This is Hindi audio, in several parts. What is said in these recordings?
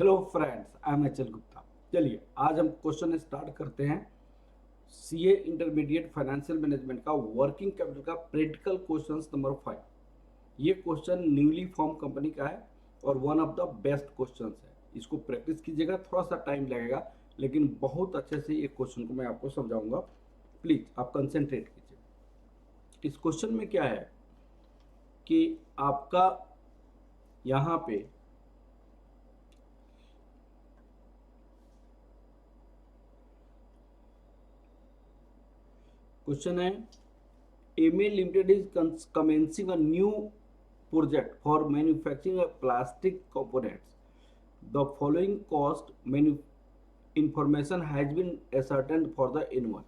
Hello friends, I am H L Gupta. चलिए आज हम क्वेश्चन स्टार्ट करते हैं। सीए इंटरमीडिएट फाइनेंशियल मैनेजमेंट का वर्किंग कैपिटल का प्रैक्टिकल क्वेश्चन नंबर 5। ये क्वेश्चन न्यूली फॉर्म कंपनी का है और one of the best question है। इसको प्रैक्टिस कीजिएगा, थोड़ा सा टाइम लगेगा लेकिन बहुत अच्छे से ये क्वेश्चन को मैं आपको समझाऊंगा। प्लीज आप कंसेंट्रेट कीजिए। इस क्वेश्चन में क्या है कि आपका यहाँ पे क्वेश्चन है, MA Limited is commencing a new project for manufacturing of plastic components. The following cost information has been ascertained for the N1.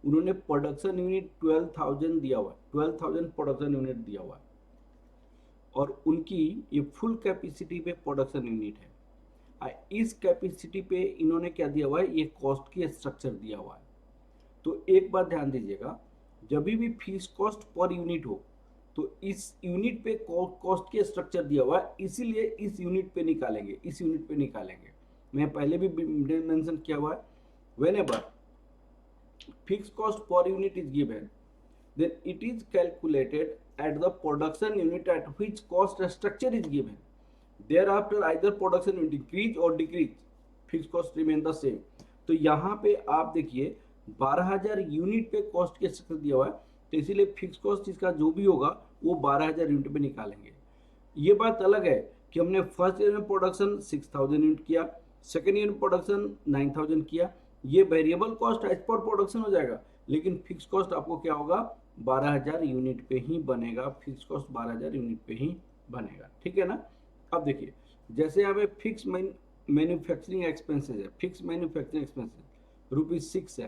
उन्होंने प्रोडक्शन यूनिट 12,000 दिया हुआ है, 12,000 प्रोडक्शन यूनिट दिया हुआ है और उनकी ये फुल कैपेसिटी पे प्रोडक्शन यूनिट है। इस कैपेसिटी पे इन्होंने क्या दिया हुआ है, ये कॉस्ट की स्ट्रक्चर दिया हुआ है। तो एक बात ध्यान दीजिएगा, जब भी फिक्स कॉस्ट पर यूनिट हो तो इस यूनिट पे कॉस्ट के स्ट्रक्चर दिया हुआ है, इसीलिए इस यूनिट पे निकालेंगे। मैं पहले भी मेंशन किया हुआ है, whenever fixed cost per unit is given then it is calculated at the production unit at which cost structure is given. thereafter either production will increase or decrease, fixed cost remain the same। तो यहाँ पे आप देखिए 12,000 यूनिट पे कॉस्ट के स्ट्रक्चर दिया हुआ है, तो इसीलिए फिक्स कॉस्ट इसका जो भी होगा वो 12,000 यूनिट पे निकालेंगे। ये बात अलग है कि हमने फर्स्ट ईयर में प्रोडक्शन 6,000 यूनिट किया, सेकेंड ईयर में प्रोडक्शन 9,000 किया, ये variable cost as per production हो जाएगा, लेकिन फिक्स कॉस्ट आपको क्या होगा, 12,000 यूनिट पे ही बनेगा। फिक्स कॉस्ट 12,000 यूनिट पे ही बनेगा, ठीक है ना। अब देखिए, जैसे यहाँ पे फिक्स मैन्युफैक्चरिंग एक्सपेंसेस है, फिक्स मैन्युफैक्चरिंग एक्सपेंसेस ₹6 है,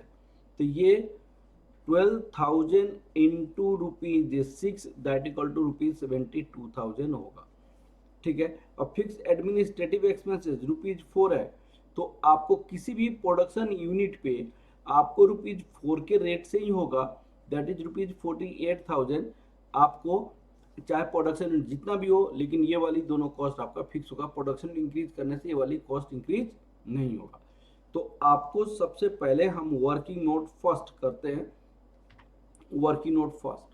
तो ये 12,000 इंटू ₹6 दैट इक्वल टू ₹72,000 होगा, ठीक है। और फिक्स एडमिनिस्ट्रेटिव एक्सपेंसेस ₹4 है, तो आपको किसी भी प्रोडक्शन यूनिट पे आपको ₹4 के रेट से ही होगा, दैट इज ₹48,000। आपको चाहे प्रोडक्शन जितना भी हो, लेकिन ये वाली दोनों कॉस्ट आपका फिक्स होगा। प्रोडक्शन इंक्रीज करने से ये वाली कॉस्ट इंक्रीज नहीं होगा। तो आपको सबसे पहले हम वर्किंग नोट फर्स्ट करते हैं। Working node first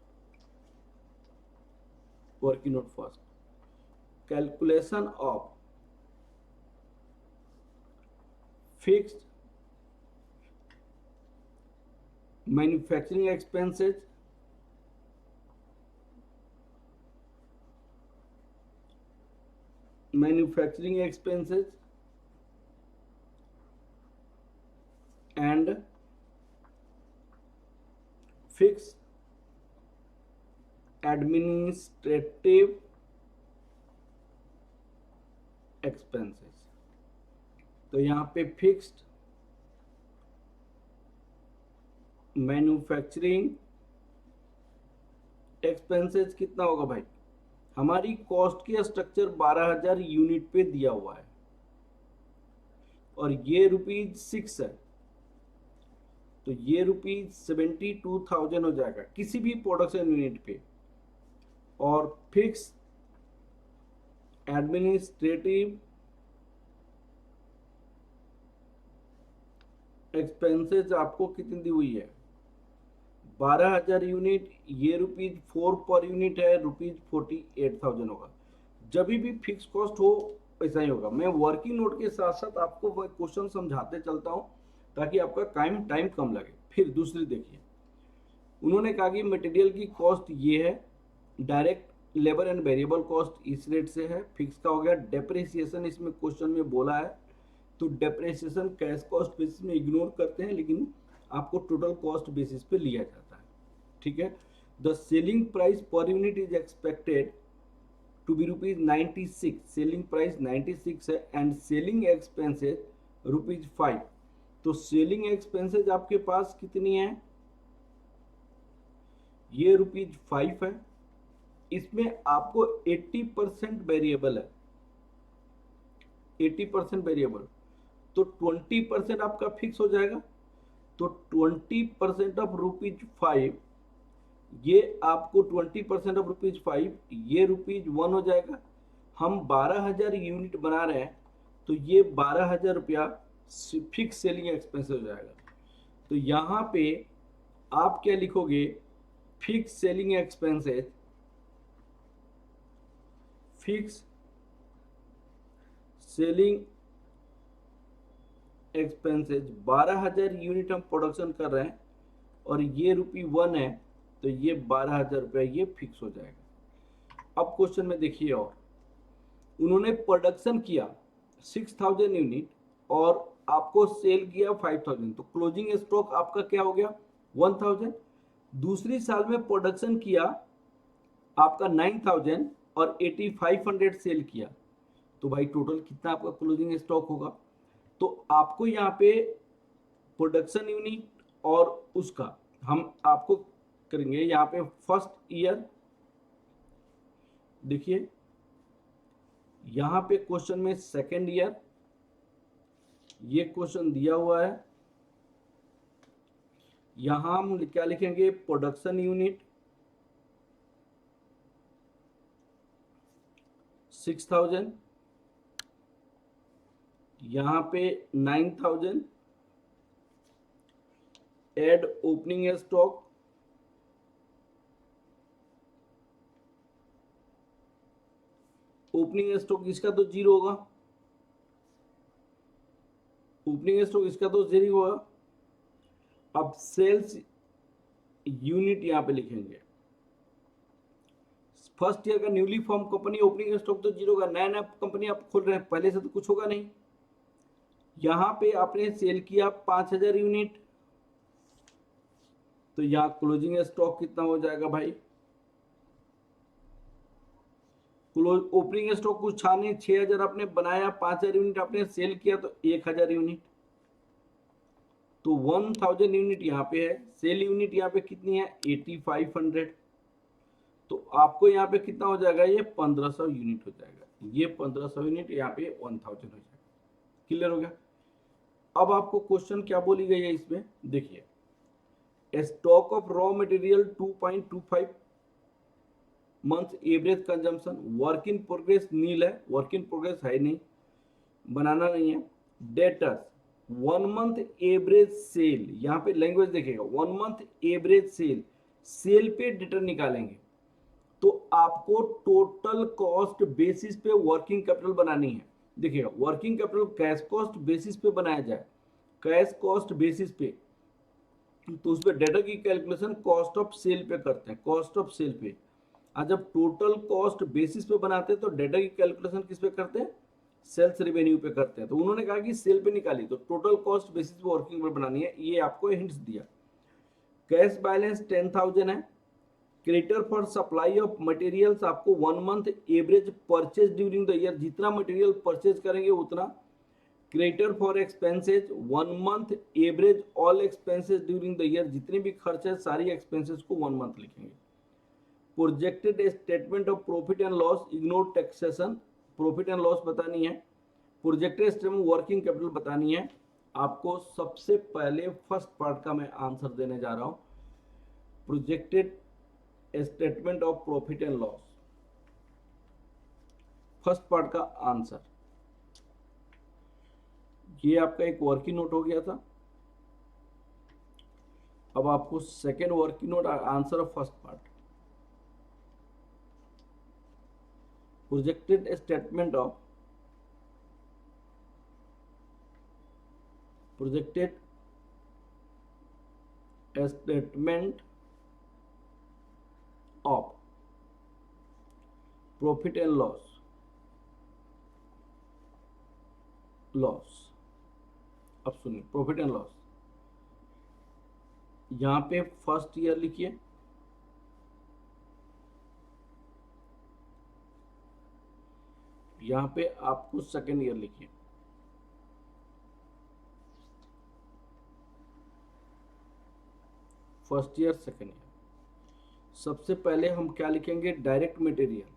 calculation of fixed manufacturing expenses and fixed administrative expenses। तो यहाँ पे फिक्स्ड मैन्युफैक्चरिंग एक्सपेंसेस कितना होगा भाई, हमारी कॉस्ट की स्ट्रक्चर 12,000 यूनिट पे दिया हुआ है और ये ₹6 है, तो ये ₹72,000 हो जाएगा किसी भी प्रोडक्शन यूनिट पे। और फिक्स एडमिनिस्ट्रेटिव एक्सपेंसेस आपको कितनी दी हुई है, 12,000 यूनिट, ये ₹4 पर यूनिट है, ₹48,000 होगा। जब भी फिक्स कॉस्ट हो ऐसा ही होगा। मैं वर्किंग नोट के साथ साथ आपको क्वेश्चन समझाते चलता हूं ताकि आपका टाइम कम लगे। फिर दूसरी देखिए, उन्होंने कहा कि मटेरियल की कॉस्ट ये है, direct labour and variable cost इस रेट से है, फिक्स का हो गया। डेप्रिसिएशन इसमें क्वेश्चन में बोला है, तो डेप्रिसिएशन कैश कॉस्ट बेसिस में इग्नोर करते हैं, लेकिन आपको टोटल कॉस्ट बेसिस पे लिया जाता है, ठीक है। The selling price per unit is expected to be ₹96, selling price 96 है, एंड सेलिंग एक्सपेंसेस ₹5। तो सेलिंग एक्सपेंसेस आपके पास कितनी है, ये ₹5 है, इसमें आपको 80% वेरिएबल है, 80% वेरिएबल, तो 20% आपका फिक्स हो जाएगा। तो 20% ऑफ ₹5, ये आपको 20% ऑफ ₹5, ये ₹1 हो जाएगा। हम 12,000 यूनिट बना रहे हैं, तो ये 12,000 रुपया फिक्स सेलिंग एक्सपेंस हो जाएगा। तो यहाँ पे आप क्या लिखोगे, fix selling expenses, fix selling expenses 12,000 unit हम प्रोडक्शन कर रहे हैं और ये ₹1 है, तो ये 12,000 रुपया ये फिक्स हो जाएगा। अब क्वेश्चन में देखिए, और उन्होंने प्रोडक्शन किया 6,000 यूनिट और आपको सेल किया 5,000, तो क्लोजिंग स्टॉक आपका क्या हो गया 1,000। दूसरी साल में प्रोडक्शन किया आपका 9,000 और 8,500 सेल किया, तो भाई टोटल कितना आपका क्लोजिंग स्टॉक होगा। तो आपको यहाँ पे प्रोडक्शन यूनिट और उसका हम आपको करेंगे यहाँ पे फर्स्ट ईयर। देखिए यहाँ पे क्वेश्चन में सेकेंड ईयर, ये क्वेश्चन दिया हुआ है। यहां हम क्या लिखेंगे, प्रोडक्शन यूनिट 6,000, यहां पे 9,000, add opening stock, opening stock इसका तो 0 होगा, ओपनिंग स्टॉक इसका तो 0 होगा। अब सेल्स यूनिट यहां पे लिखेंगे, फर्स्ट ईयर का newly form company, opening stock तो 0 होगा, नया नया कंपनी आप खोल रहे हैं, पहले से तो कुछ होगा नहीं। यहां पे आपने सेल किया 5,000 यूनिट, तो यहां क्लोजिंग स्टॉक कितना हो जाएगा भाई, ओपनिंग स्टॉक कुछ छा नहीं, 6,000 आपने बनाया, 5,000 यूनिट आपने सेल किया, तो 1,000 यूनिट, तो 1,000 यूनिट यहाँ पे है। सेल यूनिट यहाँ पे कितनी है 8,500, तो आपको यहाँ पे कितना हो जाएगा, ये 1,500 यूनिट हो जाएगा, ये 1,500 यूनिट यहाँ पे 1,000 हो जाएगा। क्लियर हो गया। अब आपको क्वेश्चन क्या बोली गई है इसमें, देखिए stock of raw material 2.25 month average consumption, work in progress nil है, वर्क इन प्रोग्रेस है नहीं, बनाना नहीं है। डेटर्स 1 मंथ एवरेज सेल, यहाँ पे लैंग्वेज देखिएगा 1 मंथ एवरेज सेल, सेल पे डेटर निकालेंगे, तो आपको टोटल कॉस्ट बेसिस पे वर्किंग कैपिटल बनानी है। देखिएगा working capital cash cost basis पे बनाया जाए, कैश कॉस्ट बेसिस पे, तो उस पर डेटा की कैलकुलेशन कॉस्ट ऑफ सेल पे करते हैं, कॉस्ट ऑफ सेल पे। आज जब टोटल कॉस्ट बेसिस पे बनाते हैं तो डेटा की कैलकुलेशन किस पे करते हैं, सेल्स रेवेन्यू पे करते हैं। तो उन्होंने कहा कि सेल पे निकाली, तो टोटल कॉस्ट बेसिस पे वर्किंग पे बनानी है, ये आपको हिंट्स दिया। कैश बैलेंस 10,000 है। Creditor for supply of materials आपको 1 month average purchase during the year, जितना मटेरियल परचेज करेंगे उतना। Creditor for expenses 1 month average all expenses during the year, जितने भी खर्च है सारी एक्सपेंसेज को 1 मंथ लिखेंगे। Projected statement of profit and loss, ignore taxation, profit and loss बतानी है। प्रोजेक्टेड स्टेटमेंट वर्किंग कैपिटल बतानी है। आपको सबसे पहले फर्स्ट पार्ट का मैं आंसर देने जा रहा हूं, projected statement of profit and loss, first part का आंसर। ये आपका एक वर्किंग नोट हो गया था। अब आपको second working note, answer of first part, projected statement of profit and loss. अब सुनिए, प्रॉफिट एंड लॉस यहां पे फर्स्ट ईयर लिखिए, यहां पे आपको सेकेंड ईयर लिखिए। First year second year. सबसे पहले हम क्या लिखेंगे, डायरेक्ट मटेरियल,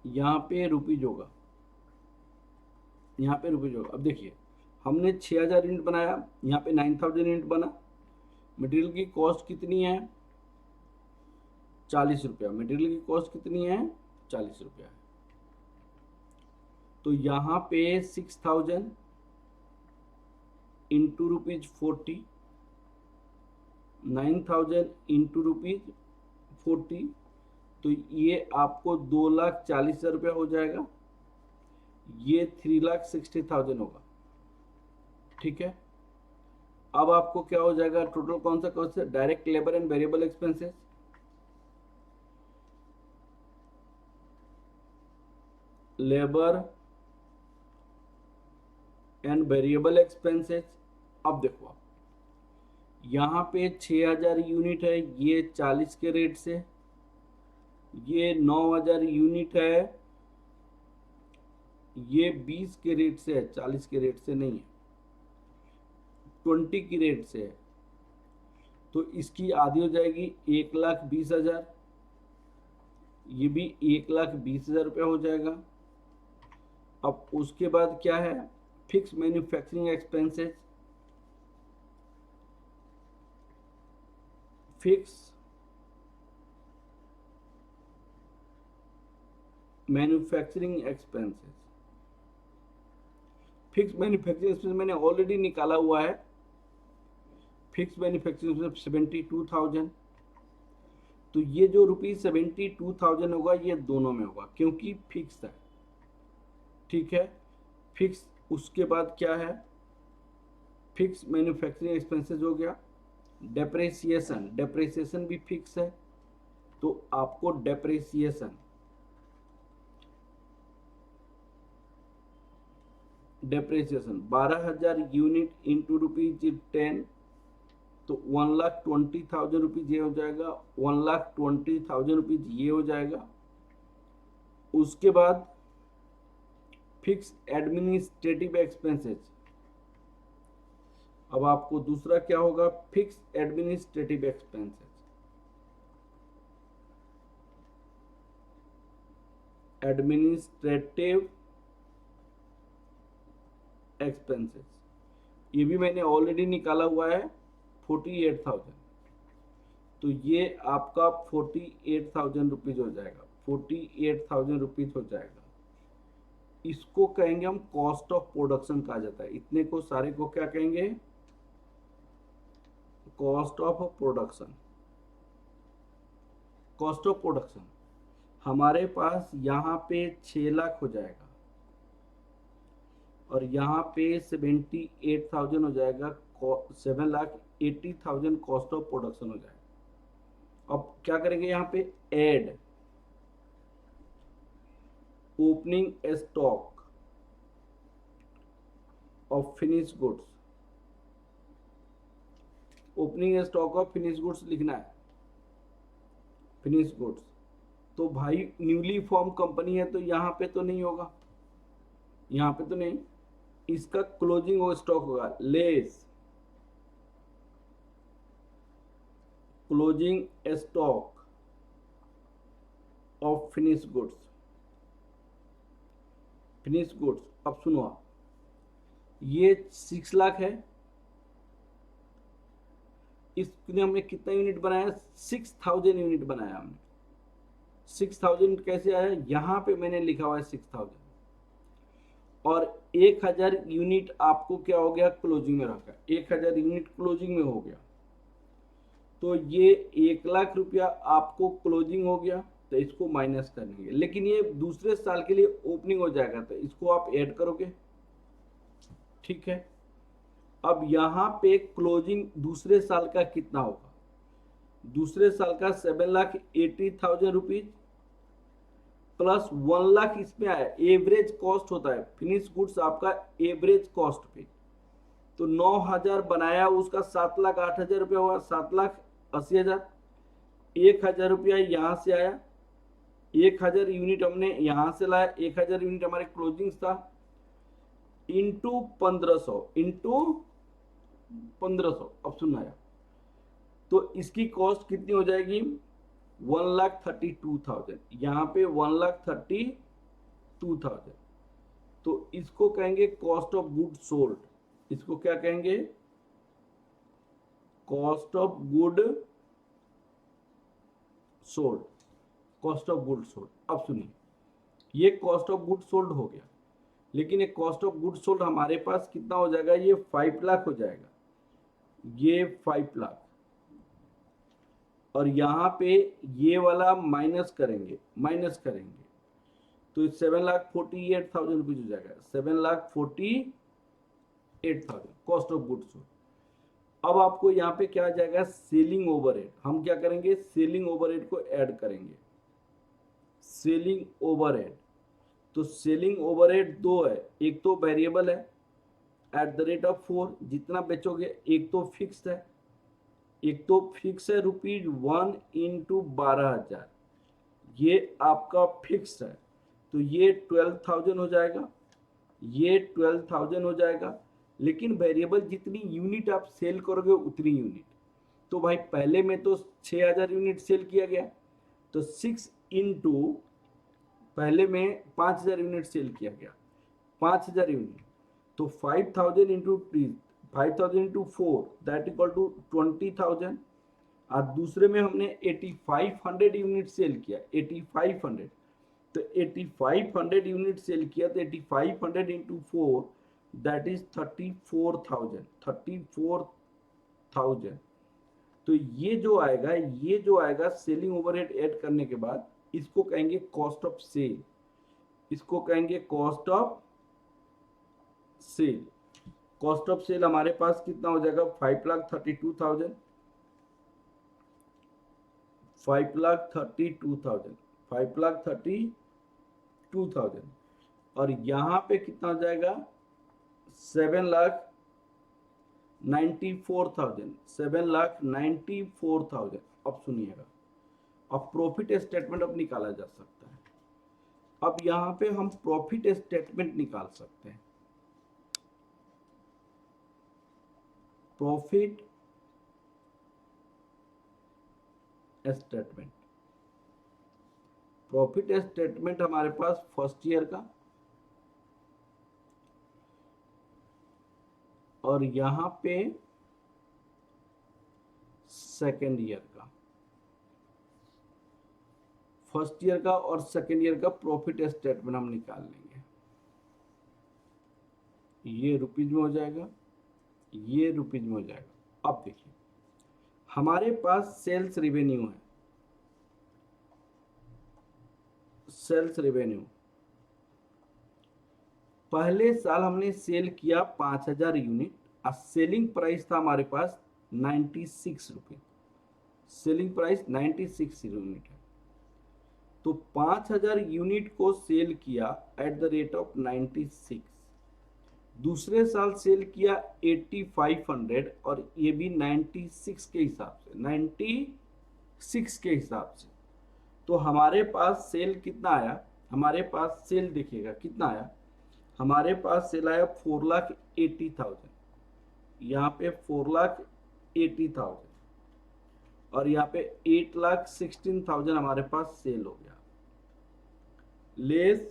यहाँ पे रुपीज होगा, यहाँ पे रुपीज होगा। अब देखिए हमने 6,000 यूनिट बनाया, यहाँ पे 9,000 यूनिट बना, मटेरियल की कॉस्ट कितनी है? 40 रुपया। मटेरियल की कॉस्ट कितनी है? 40 रुपया। तो यहाँ पे 6000 इंटू ₹40, 9000 इंटू ₹40, तो ये आपको 2,40,000 रुपया हो जाएगा। ये 3,60,000 होगा। ठीक है, अब आपको क्या हो जाएगा? टोटल कौन सा कॉस्ट है? Direct labour and variable expenses. Labour and variable expenses. अब देखो आप, यहाँ पे 6000 यूनिट है, ये 40 के रेट से। ये 9000 यूनिट है, ये 20 के रेट से है, 40 के रेट से नहीं है, 20 की रेट से है। तो इसकी आधी हो जाएगी 1,20,000। ये भी 1,20,000 रुपया हो जाएगा। अब उसके बाद क्या है? Fix manufacturing expenses. Fix manufacturing expenses. Fix manufacturing expense मैंने ऑलरेडी निकाला हुआ है। Fix manufacturing expense 72,000। तो ये जो ₹72,000 होगा, ये दोनों में होगा क्योंकि फिक्स है। ठीक है, फिक्स। उसके बाद क्या है? फिक्स मैन्युफैक्चरिंग एक्सपेंसेस हो गया। डेप्रेसिएशन, डेप्रेसिएशन भी फिक्स है, तो आपको डेप्रेसिएशन 12,000 यूनिट इंटू ₹10, तो 1,20,000 रुपीज ये हो जाएगा। 1,20,000 रुपीज ये हो जाएगा। उसके बाद फिक्स एडमिनिस्ट्रेटिव एक्सपेंसेस। अब आपको दूसरा क्या होगा? Fix administrative expenses. Administrative expenses, ये भी मैंने ऑलरेडी निकाला हुआ है, 48,000। तो ये आपका 48,000 रुपीज हो जाएगा। 48,000 रुपीज हो जाएगा। इसको कहेंगे हम कॉस्ट ऑफ प्रोडक्शन कहा जाता है। इतने को सारे को क्या कहेंगे? Cost of production. Cost of production हमारे पास यहाँ पे 6 लाख हो जाएगा और यहाँ पे 78,000 हो जाएगा। 7,80,000 कॉस्ट ऑफ प्रोडक्शन हो जाएगा। अब क्या करेंगे? यहाँ पे add opening stock of finish goods. Opening stock of finish goods लिखना है। फिनिश गुड्स तो भाई न्यूली फॉर्म कंपनी है, तो यहाँ पे तो नहीं होगा, यहाँ पे तो नहीं। इसका क्लोजिंग स्टॉक होगा less closing stock of finish goods. Finish goods, अब सुनो आप, ये 6 लाख है। इसने हमने कितना यूनिट बनाया? 6,000 यूनिट बनाया हमने। 6,000 कैसे आया? यहाँ पे मैंने लिखा हुआ है 6,000, और 1,000 यूनिट आपको क्या हो गया? क्लोजिंग में रखा। 1,000 यूनिट क्लोजिंग में हो गया, तो ये 1,00,000 रुपया आपको क्लोजिंग हो गया। तो इसको माइनस करेंगे, लेकिन ये दूसरे साल के लिए ओपनिंग हो जाएगा, तो इसको आप ऐड करोगे। ठीक है, अब यहाँ पे क्लोजिंग दूसरे साल का कितना होगा? दूसरे साल का 7,80,000 रुपीज प्लस 1,00,000 इसमें आया। एवरेज कॉस्ट होता है फिनिश गुड्स आपका एवरेज कॉस्ट पे। तो 9,000 बनाया, उसका 7,08,000 रुपया हुआ। 7,80,000, 1,000 रुपया यहाँ से आया। 1,000 यूनिट हमने यहाँ से लाया। 1,000 यूनिट हमारे क्लोजिंग था, इंटू 1,500। अब सुनना है, तो इसकी कॉस्ट कितनी हो जाएगी? 1,32,000। यहाँ पे 1,32,000। तो इसको कहेंगे कॉस्ट ऑफ गुड सोल्ड। इसको क्या कहेंगे? Cost of good sold, cost of good sold. अब सुनिए, ये कॉस्ट ऑफ गुड सोल्ड हो गया, लेकिन ये कॉस्ट ऑफ गुड सोल्ड हमारे पास कितना हो जाएगा, ये 5 लाख हो जाएगा, ये 5 लाख, और यहाँ पे ये वाला माइनस करेंगे, तो 7,48,000 रुपीज हो जाएगा, 7,48,000 कॉस्ट ऑफ गुड्स सोल्ड। अब आपको यहाँ पे क्या आ जाएगा, सेलिंग ओवरहेड। हम क्या करेंगे, सेलिंग ओवरहेड को ऐड करेंगे, सेलिंग ओवरहेड। तो सेलिंग ओवरहेड दो है, एक तो वेरिएबल है एट द रेट ऑफ 4, जितना बेचोगे, एक तो फिक्स है, ₹1 इंटू 12,000, ये आपका फिक्स है, तो ये 12,000 हो जाएगा, ये 12,000 हो जाएगा। लेकिन वेरिएबल जितनी यूनिट आप सेल करोगे उतनी यूनिट, तो भाई पहले में तो 6,000 यूनिट सेल किया गया, तो 6 इंटू, पहले में 5,000 यूनिट सेल किया गया, 5,000 यूनिट, तो 5,000 इंटू 4 दैट इक्वल टू 20,000। और दूसरे में हमने 8,500 यूनिट सेल किया, 8,500, तो 8,500 यूनिट सेल किया, तो 8,500 इंटू 4 दैट इज 34,000। तो ये जो आएगा सेलिंग ओवरहेड ऐड करने के बाद, इसको कहेंगे कॉस्ट ऑफ सेल, इसको कहेंगे cost of sale. Cost of sale हमारे पास कितना हो जाएगा, 5,32,000, 5,32,000, और यहाँ पे कितना हो जाएगा, 7,94,000। अब सुनिएगा, अब प्रॉफिट स्टेटमेंट अब निकाला जा सकता है। अब यहाँ पे हम प्रॉफिट स्टेटमेंट निकाल सकते हैं, प्रॉफिट स्टेटमेंट। प्रॉफिट स्टेटमेंट हमारे पास फर्स्ट ईयर का, और यहाँ पे सेकेंड ईयर का, फर्स्ट ईयर का और सेकेंड ईयर का प्रॉफिट स्टेटमेंट हम निकाल लेंगे। ये रुपीज में हो जाएगा, ये रुपीज में हो जाएगा। अब देखिए, हमारे पास सेल्स रेवेन्यू है, सेल्स रेवेन्यू पहले साल हमने सेल किया 5,000 यूनिट, और सेलिंग प्राइस था हमारे पास 96 रुपये, सेलिंग प्राइस 96 यूनिट है, तो 5,000 यूनिट को सेल किया एट द रेट ऑफ 96। दूसरे साल सेल किया 8,500, और ये भी 96 के हिसाब से, 96 के हिसाब से। तो हमारे पास सेल कितना आया, हमारे पास सेल देखिएगा कितना आया, हमारे पास सेल आया 4,80,000, यहाँ पे 4,80,000, और यहाँ पे 8,16,000 हमारे पास सेल हो गया, less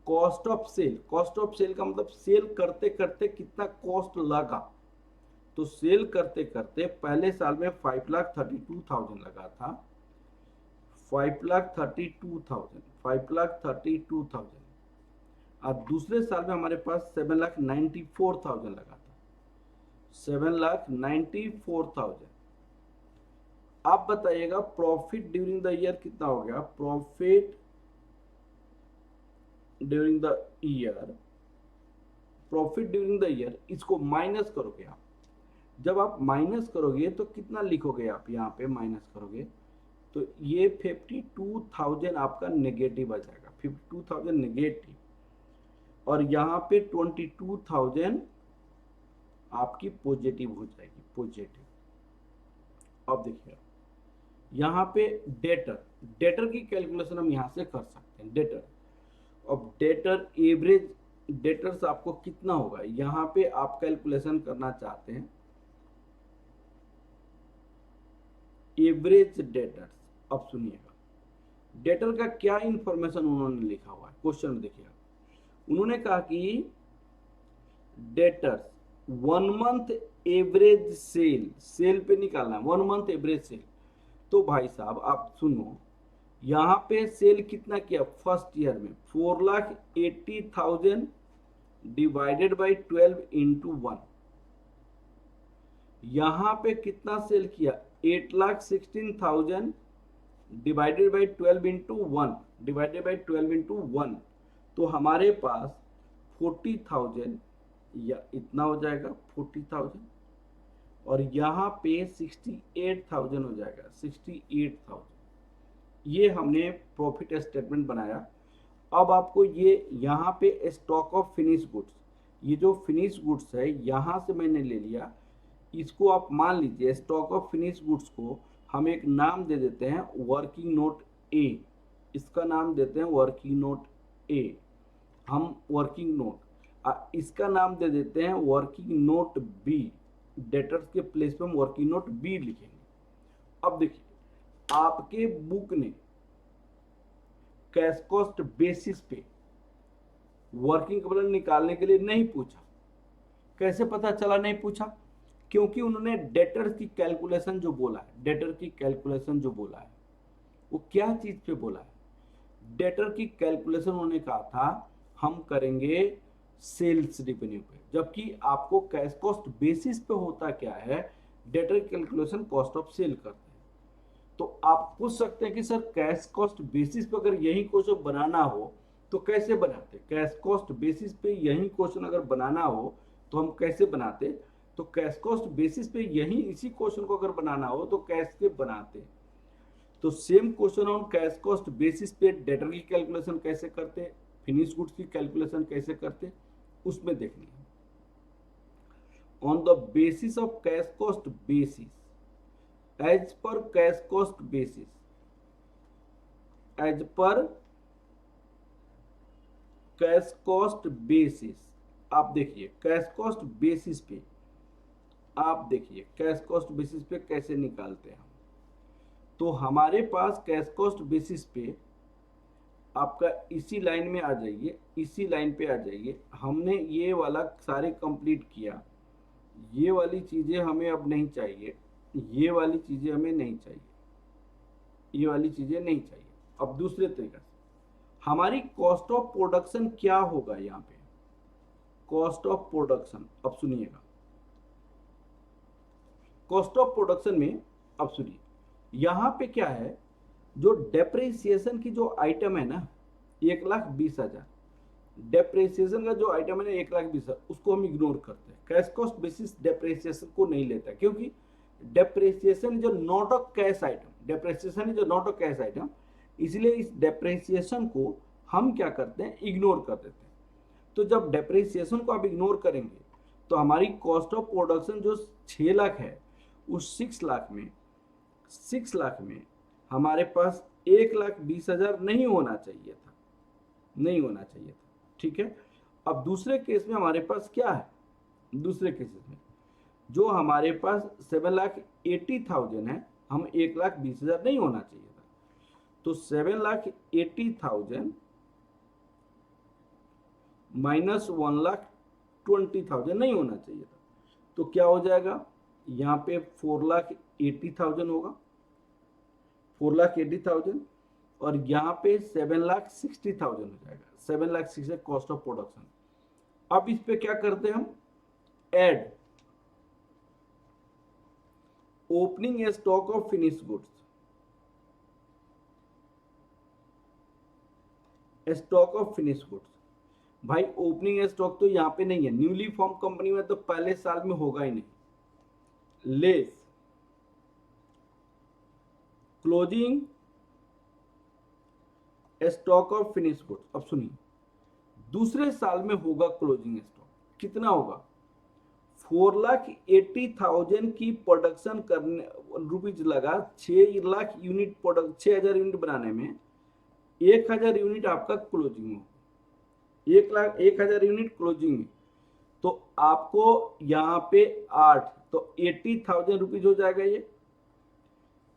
cost of sale. Cost of sale का मतलब सेल करते करते कितना कॉस्ट लगा, तो सेल करते करते पहले साल में 5,32,000 लगा था, 5,32,000, और दूसरे साल में हमारे पास 7,94,000 लगा था, 7,94,000। आप बताइएगा प्रॉफिट ड्यूरिंग द ईयर कितना हो गया, profit during the year, profit during the year, इसको माइनस करोगे आप। जब आप माइनस करोगे तो कितना लिखोगे आप, यहाँ पे माइनस करोगे तो ये 52,000 आपका नेगेटिव आ जाएगा, 52,000 नेगेटिव, और यहाँ पे 22,000 आपकी पॉजिटिव हो जाएगी, पॉजिटिव। अब देखिए, यहाँ पे डेटर की कैलकुलेशन हम यहाँ से कर सकते हैं, डेटर। अब डेटर एवरेज डेटर्स आपको कितना होगा, यहाँ पे आप कैलकुलेशन करना चाहते हैं एवरेज डेटर्स। अब सुनिएगा, डेटर का क्या इंफॉर्मेशन उन्होंने लिखा हुआ है, क्वेश्चन देखिएगा, उन्होंने कहा कि debtors 1 month average sale, sale पे निकालना है, 1 मंथ एवरेज सेल। तो भाई साहब आप सुनो, यहाँ पे सेल कितना किया फर्स्ट ईयर में, 4,80,000 डिवाइडेड बाई 12 इंटू 1। यहाँ पे कितना सेल किया, 8,16,000 divided by 12 into 1, divided by 12 into 1। तो हमारे पास 40,000 या इतना हो जाएगा 40,000, और यहाँ पे 68,000 हो जाएगा 68,000। ये हमने प्रॉफिट स्टेटमेंट बनाया। अब आपको ये यहाँ पे स्टॉक ऑफ फिनिश गुड्स, ये जो फिनिश गुड्स है यहाँ से मैंने ले लिया, इसको आप मान लीजिए स्टॉक ऑफ फिनिश गुड्स को हम एक नाम दे देते हैं वर्किंग नोट ए, इसका नाम देते हैं वर्किंग नोट ए, हम वर्किंग नोट, इसका नाम दे देते हैं वर्किंग नोट बी, डेटर्स के प्लेस पे हम वर्किंग नोट बी लिखेंगे। अब देखिए आपके बुक ने कैश कॉस्ट बेसिस पे वर्किंग कैपिटल निकालने के लिए नहीं पूछा। कैसे पता चला नहीं पूछा, क्योंकि उन्होंने डेटर की कैलकुलेशन जो बोला है, डेटर की कैलकुलेशन जो बोला है वो क्या चीज पे बोला है, डेटर की कैलकुलेशन उन्होंने कहा था हम करेंगे सेल्स रेवेन्यू पे, जबकि आपको कैश कॉस्ट बेसिस पे होता क्या है, debtor calculation cost of sale करते हैं। तो आप पूछ सकते हैं कि सर कैश कॉस्ट बेसिस पे अगर यही क्वेश्चन बनाना हो तो कैसे बनाते, कैश कॉस्ट बेसिस पे यही क्वेश्चन अगर बनाना हो तो हम कैसे बनाते, तो कैश कॉस्ट बेसिस पे यही इसी क्वेश्चन को अगर बनाना हो तो कैसे बनाते। तो same question on cash cost basis पे डेटर की कैलकुलेशन कैसे करते, फिनिश गुड्स की कैलकुलेशन कैसे करते, उसमें देखनी है। On the basis of cash cost basis, as per cash cost basis, as per cash cost basis, आप देखिए कैश कॉस्ट बेसिस पे, आप देखिए कैश कॉस्ट बेसिस पे कैसे निकालते हैं। तो हमारे पास कैश कॉस्ट बेसिस पे आपका इसी लाइन में आ जाइए, इसी लाइन पे आ जाइए, हमने ये वाला सारे कंप्लीट किया, ये वाली चीजें हमें अब नहीं चाहिए, ये वाली चीजें हमें नहीं चाहिए, ये वाली चीजें नहीं चाहिए। अब दूसरे तरीके से हमारी कॉस्ट ऑफ प्रोडक्शन क्या होगा, यहाँ पे कॉस्ट ऑफ प्रोडक्शन, अब सुनिएगा कॉस्ट ऑफ प्रोडक्शन में, अब सुनिए यहाँ पे क्या है, जो डेप्रिसिएशन की जो आइटम है ना 1,20,000, डेप्रिसिएशन का जो आइटम है ना 1,20,000, उसको हम इग्नोर करते हैं, कैश कॉस्ट बेसिस डेप्रिसिएशन को नहीं लेता, क्योंकि डेप्रिसिएशन जो not a cash item, depreciation is not a cash item, इसलिए इस डेप्रिसिएशन को हम क्या करते हैं, इग्नोर कर देते हैं। तो जब डेप्रिसिएशन को आप इग्नोर करेंगे तो हमारी कॉस्ट ऑफ प्रोडक्शन जो 6 लाख है, उस 6 लाख में हमारे पास 1,20,000 नहीं होना चाहिए था, नहीं होना चाहिए था, ठीक है। अब दूसरे केस में हमारे पास क्या है, दूसरे केसेस में जो हमारे पास 7,80,000 है, हम 1,20,000 नहीं होना चाहिए था, तो 7,80,000 माइनस 1,20,000 नहीं होना चाहिए था, तो क्या हो जाएगा, यहाँ पे 4,80,000 होगा, 4,80,000, और यहाँ पे 7,60,000 हो जाएगा, 7,60,000 कॉस्ट ऑफ प्रोडक्शन। अब इस पे क्या करते हैं हम, add opening stock of finish goods, stock of finish goods, भाई ओपनिंग स्टॉक तो यहाँ पे नहीं है, न्यूली फॉर्म कंपनी में तो पहले साल में होगा ही नहीं, less closing stock of finish goods. अब सुनिए दूसरे साल में होगा क्लोजिंग स्टॉक, कितना होगा, 4,80,000 की प्रोडक्शन करने रुपीज लगा, 6 लाख यूनिट प्रोडक्ट, 6,000 यूनिट बनाने में 1,000 यूनिट आपका क्लोजिंग हो, 1,000 यूनिट क्लोजिंग में, तो आपको यहाँ पे 8, तो 80,000 रुपीज हो जाएगा ये,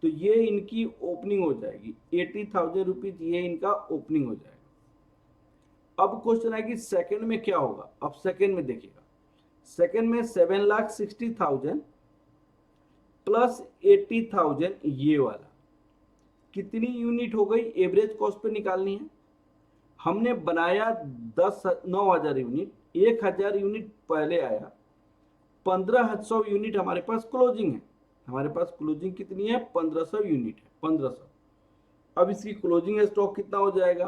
तो ये इनकी ओपनिंग हो जाएगी, 80,000 रुपीज ये इनका ओपनिंग हो जाएगा। अब क्वेश्चन है कि सेकंड में क्या होगा, अब सेकंड में देखिएगा, सेकेंड में 7,60,000 प्लस 80,000 ये वाला, कितनी यूनिट हो गई? एवरेज कॉस्ट पे निकालनी है। हमने बनाया 9,000 यूनिट, 1,000 यूनिट पहले आया, 1,500 यूनिट हमारे पास क्लोजिंग है। हमारे पास क्लोजिंग कितनी है? 1,500 यूनिट है, 1,500। अब इसकी क्लोजिंग स्टॉक कितना हो जाएगा?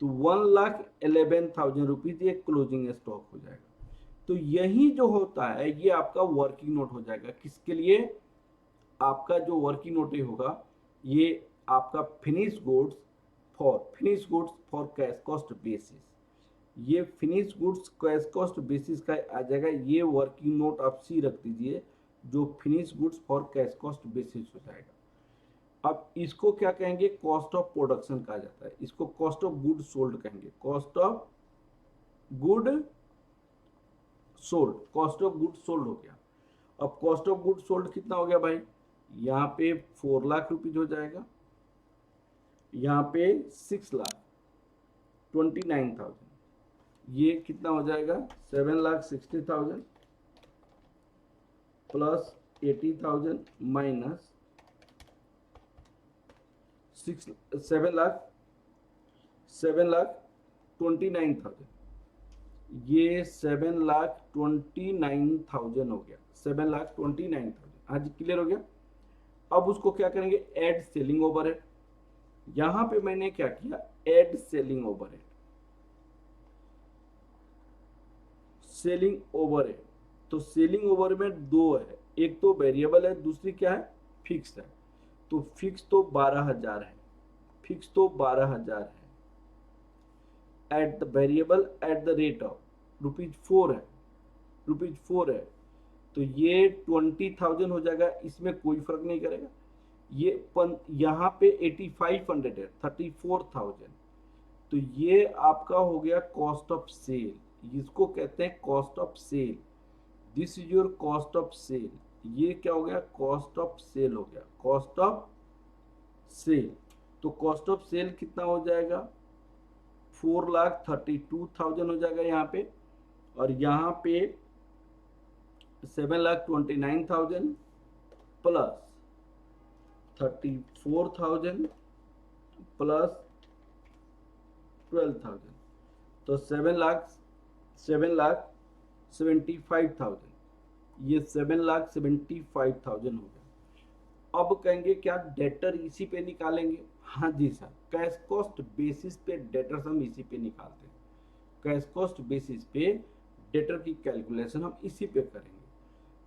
तो 1,11,000 रुपीज ये क्लोजिंग स्टॉक हो जाएगा। तो यही जो होता है ये आपका वर्किंग नोट हो जाएगा। किसके लिए? आपका जो वर्किंग नोट होगा ये आपका finish goods for cash cost basis. ये finish goods cash cost basis का आ जाएगा। ये वर्किंग नोट आप सी रख दीजिए, जो finish goods for cash cost basis हो जाएगा। अब इसको क्या कहेंगे? कॉस्ट ऑफ प्रोडक्शन कहा जाता है, इसको कॉस्ट ऑफ गुड सोल्ड कहेंगे। Cost of good sold, cost of good sold हो गया। अब कॉस्ट ऑफ गुड सोल्ड कितना हो गया भाई? यहाँ पे 4 लाख रुपीज हो जाएगा, यहाँ पे 6,29,000, ये कितना हो जाएगा? 7,60,000 प्लस 80,000 माइनस 7,29,000, ये 7,29,000 हो गया। 7,29,000 आज क्लियर हो गया। अब उसको क्या करेंगे? Add selling overhead. यहां पे मैंने क्या किया? Add selling overhead. Selling overhead, तो सेलिंग ओवरहेड में दो है, एक तो वेरिएबल है, दूसरी क्या है? फिक्स है। तो फिक्स तो 12,000 है, फिक्स तो 12,000 है। At the variable at the rate of ₹4 है, ₹4 है, तो ये 20,000 हो जाएगा। इसमें कोई फर्क नहीं करेगा। ये यहाँ पे 8,500 है, 34,000, तो ये आपका हो गया कॉस्ट ऑफ सेल। इसको कहते हैं cost of sale. This is your cost of sale. ये क्या हो गया? कॉस्ट ऑफ सेल हो गया, कॉस्ट ऑफ सेल। तो कॉस्ट ऑफ सेल कितना हो जाएगा? 4,32,000 हो जाएगा यहाँ पे, और यहाँ पे 7,29,000 प्लस 34,000 प्लस 12,000, तो 7,75,000, ये 7,75,000 हो गया। अब कहेंगे क्या डेटर इसी पे निकालेंगे? हाँ जी सर, कैश कॉस्ट बेसिस पे डेटर्स हम इसी पे निकालते हैं। कैश कॉस्ट बेसिस पे डेटर की कैलकुलेशन हम इसी पे करेंगे।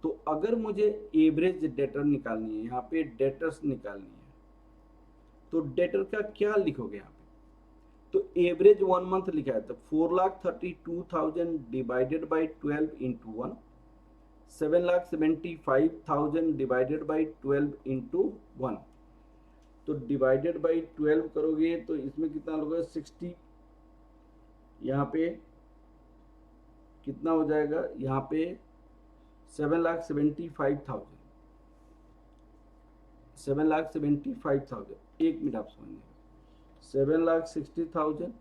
तो अगर मुझे एवरेज डेटर निकालनी है, यहाँ पे डेटर्स निकालनी है, तो डेटर का क्या लिखोगे यहाँ पे? तो एवरेज 1 मंथ लिखा है, तो 4,32,000 divided by 12 into 1, 7,75,000 divided by 12 into 1, तो डिवाइडेड बाई 12 करोगे तो इसमें कितना होगा? 60। यहाँ पे कितना हो जाएगा? यहाँ पे 7,75,000, 7,75,000, एक मिनट आप समझिएगा। 7,60,000,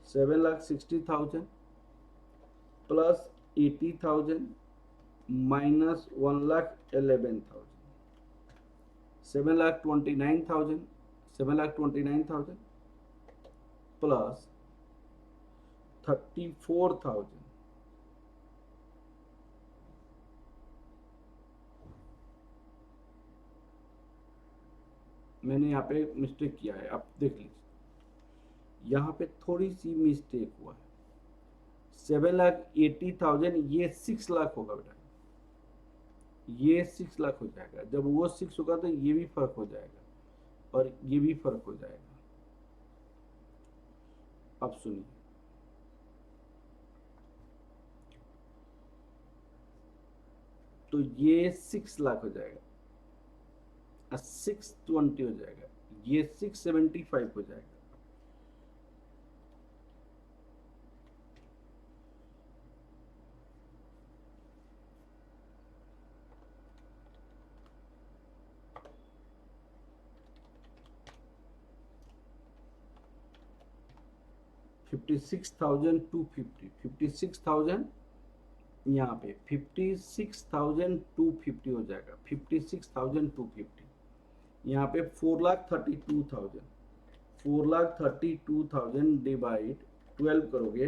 7,60,000 प्लस 80,000 माइनस 1,11,000, 7,29,000, 7,29,000 प्लस 34,000, मैंने यहाँ पे मिस्टेक किया है, आप देख लीजिए, यहाँ पे थोड़ी सी मिस्टेक हुआ है। 7,80,000, ये 6 लाख होगा बेटा, ये 6 लाख हो जाएगा। जब वो 6 होगा तो ये भी फर्क हो जाएगा और ये भी फर्क हो जाएगा। अब सुनिए, तो ये 6 लाख हो जाएगा, 620 हो जाएगा, ये 675 हो जाएगा। $56,250, 56,250 यहाँ पे 56,250 हो जाएगा, 56,250। यहाँ पे 4,32,000, 4,32,000 डिवाइड 12 करोगे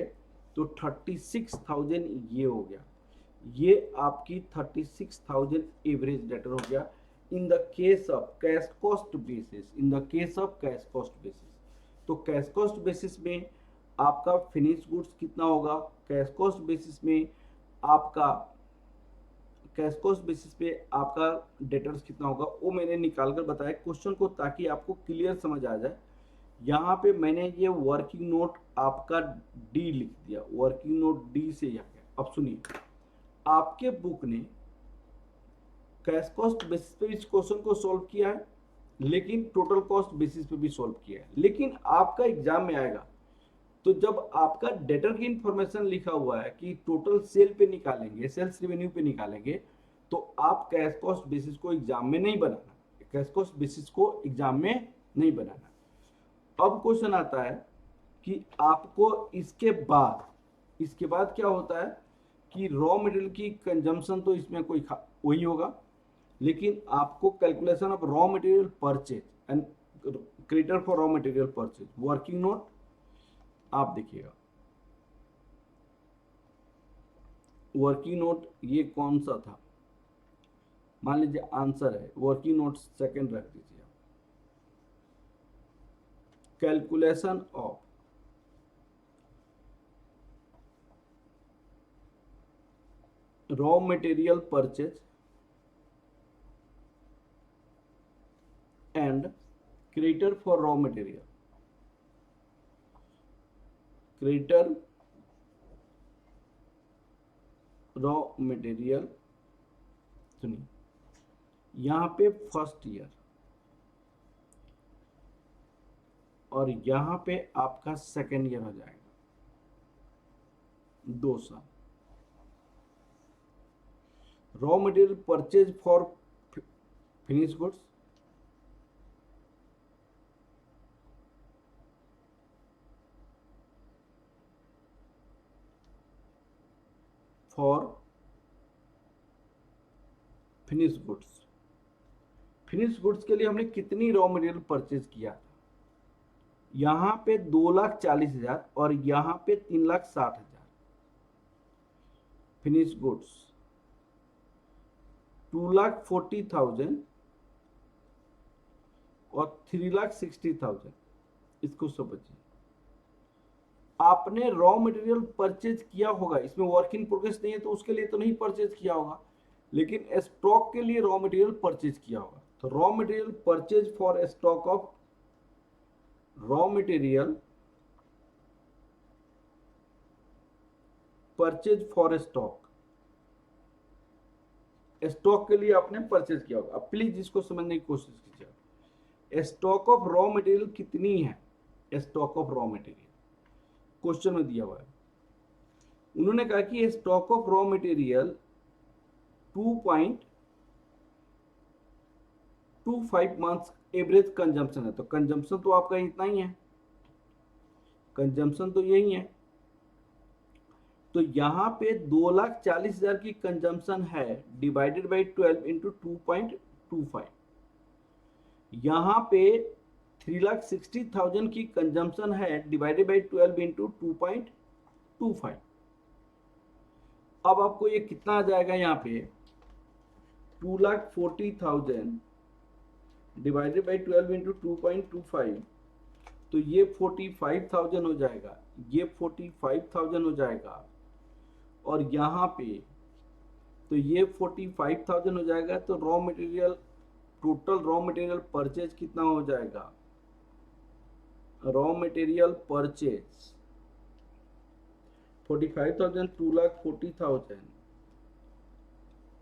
तो 36,000 ये हो गया। ये आपकी 36,000 एवरेज डेटर हो गया in the case of cash cost basis, in the case of cash cost basis. तो कैश कॉस्ट बेसिस में आपका फिनिश गुड्स कितना होगा, कैश कॉस्ट बेसिस में आपका, कैश कॉस्ट बेसिस पे आपका डेटर्स कितना होगा, वो मैंने निकाल कर बताया क्वेश्चन को ताकि आपको क्लियर समझ आ जाए। यहाँ पे मैंने ये वर्किंग नोट आपका डी लिख दिया, वर्किंग नोट डी से यहाँ पे। अब सुनिए, आपके बुक ने कैश कॉस्ट बेसिस पे इस क्वेश्चन को सॉल्व किया है, लेकिन टोटल कॉस्ट बेसिस पे भी सॉल्व किया है। लेकिन आपका एग्जाम में आएगा तो जब आपका डेटर की इंफॉर्मेशन लिखा हुआ है कि टोटल सेल पे निकालेंगे, सेल्स रेवेन्यू पे निकालेंगे, तो आप कैश कॉस्ट बेसिस को एग्जाम में नहीं बनाना, कैश कॉस्ट बेसिस को एग्जाम में नहीं बनाना। अब क्वेश्चन आता है कि आपको इसके बाद क्या होता है कि रॉ मटेरियल की कंजम्पशन तो इसमें कोई वही होगा, लेकिन आपको calculation of raw material purchase and creditor for raw material purchase, working note आप देखिएगा। वर्किंग नोट ये कौन सा था, मान लीजिए आंसर है, वर्किंग नोट सेकंड रख दीजिए। Calculation of raw material purchase and creditor for raw material, creditor raw material. सुनिए, यहाँ पे फर्स्ट ईयर और यहाँ पे आपका सेकेंड ईयर हो जाएगा, 2 साल। Raw material purchase for finish goods, for finish goods, finish goods के लिए हमने कितनी रॉ मटेरियल परचेज किया था, यहाँ पे 2,40,000 और यहाँ पे 3,60,000। फिनिश गुड्स 2,40,000 और 3,60,000, इसको समझिए। आपने रॉ मटेरियल परचेज किया होगा, इसमें वर्क इन प्रोग्रेस नहीं है तो उसके लिए तो नहीं परचेज किया होगा, लेकिन स्टॉक के लिए रॉ मटेरियल परचेज किया होगा। तो raw material purchase for stock of raw material purchase for stock, stock के लिए आपने परचेज किया होगा। अब प्लीज इसको समझने की कोशिश कीजिए। स्टॉक ऑफ रॉ मटेरियल कितनी है, stock of raw material question में दिया हुआ है। उन्होंने कहा कि stock of raw material 2.25 months average consumption है। तो कंजम्पशन तो आपका इतना ही है, कंजम्पशन तो यही है। तो यहाँ पे 2,40,000 की कंजम्पशन है, डिवाइडेड बाई 12 इंटू 2.25। यहाँ पे 3,60,000 की कंजम्पशन है, डिवाइडेड बाई 12 इंटू 2.25। अब आपको ये कितना आ जाएगा, यहाँ पे 2,40,000 डिवाइडेड बाई 12 इंटू 2.25, तो ये 45,000 हो जाएगा, ये 45,000 हो जाएगा, और यहाँ पे तो ये 45,000 हो जाएगा। तो raw material, total raw material purchase कितना हो जाएगा, रॉ मटेरियल परचेज 45,000, 2,40,000,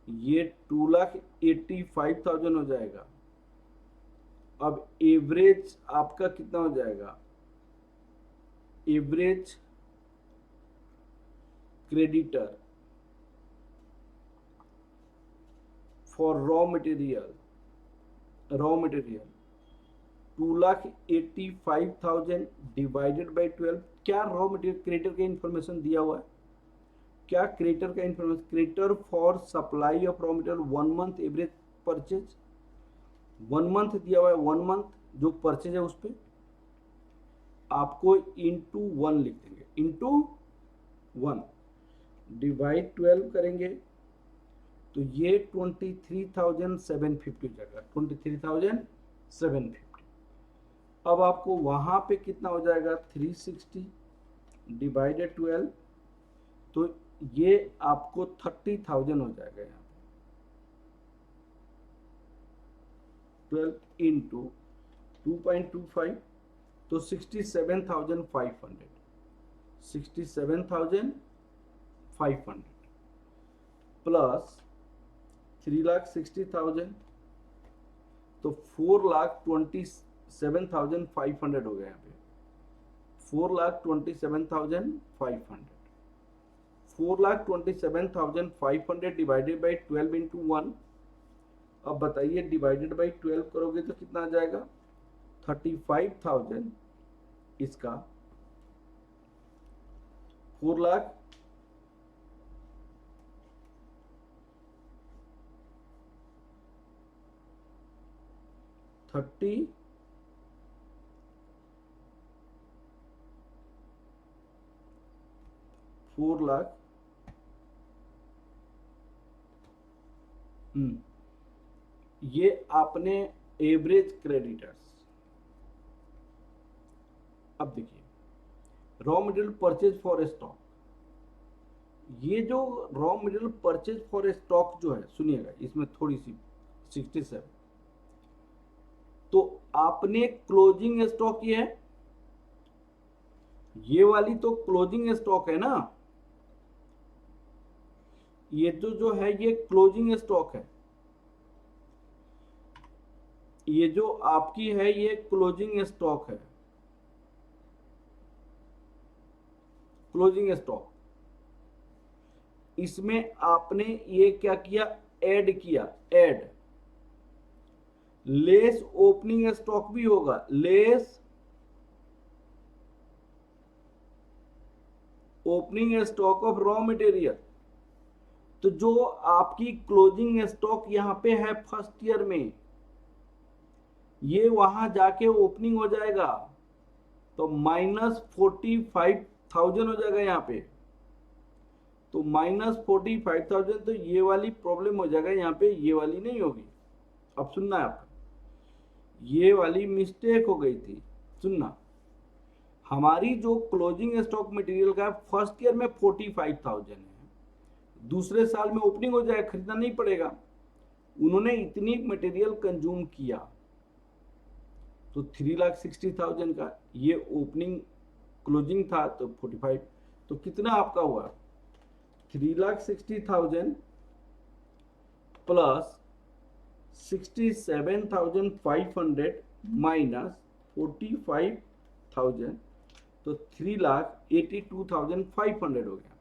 ये 2,85,000 हो जाएगा। अब एवरेज आपका कितना हो जाएगा, average creditor for raw material 2,85,000 divided by 12। क्या रॉ मटेरियल क्रेडिटर का इंफॉर्मेशन दिया हुआ है, क्या क्रेडिटर का information, creditor for supply of raw material 1 month average purchase, 1 month दिया हुआ है, 1 मंथ जो परचेज है उस पर आपको इंटू 1 लिख देंगे, इंटू 1 डिवाइड 12 करेंगे तो ये 23,750 हो जाएगा, 23,750। अब आपको वहां पे कितना हो जाएगा, 360 डिवाइडेड 12, तो ये आपको 30,000 हो जाएगा यहाँ पे, 12 इंटू 2.25 तो 67,500, 67,500 प्लस 3,60,000 तो 4,27,500 हो गया यहाँ पे, 4,27,500, 4,27,500 डिवाइडेड बाई 12 इंटू 1। अब बताइए डिवाइडेड बाई 12 करोगे तो कितना आ जाएगा, 35,000 इसका, 4 लाख 4 लाख, ये आपने एवरेज क्रेडिटर्स। अब देखिए raw material purchase for stock, ये जो raw material purchase for stock जो है, सुनिएगा इसमें थोड़ी सी 67, तो आपने क्लोजिंग स्टॉक ये वाली तो क्लोजिंग स्टॉक है ना, ये जो है ये क्लोजिंग स्टॉक है, ये जो आपकी है ये क्लोजिंग स्टॉक है, क्लोजिंग स्टॉक। इसमें आपने ये क्या किया, ऐड किया, ऐड लेस ओपनिंग स्टॉक भी होगा, less opening stock of raw material. तो जो आपकी क्लोजिंग स्टॉक यहां पे है फर्स्ट ईयर में, ये वहां जाके ओपनिंग हो जाएगा तो -45,000 हो जाएगा यहाँ पे, तो -45,000, तो ये वाली प्रॉब्लम हो जाएगा यहाँ पे, ये वाली नहीं होगी। अब सुनना है आपका, ये वाली मिस्टेक हो गई थी, सुनना, हमारी जो क्लोजिंग स्टॉक मटेरियल का फर्स्ट ईयर में 45,000 है, दूसरे साल में ओपनिंग हो जाए, खरीदना नहीं पड़ेगा, उन्होंने इतनी मटेरियल कंज्यूम किया तो 3,60,000 का ये ओपनिंग क्लोजिंग था तो 45, तो कितना आपका हुआ, 3,60,000 प्लस 67,500 माइनस 45,000 तो 3,82,500 हो गया,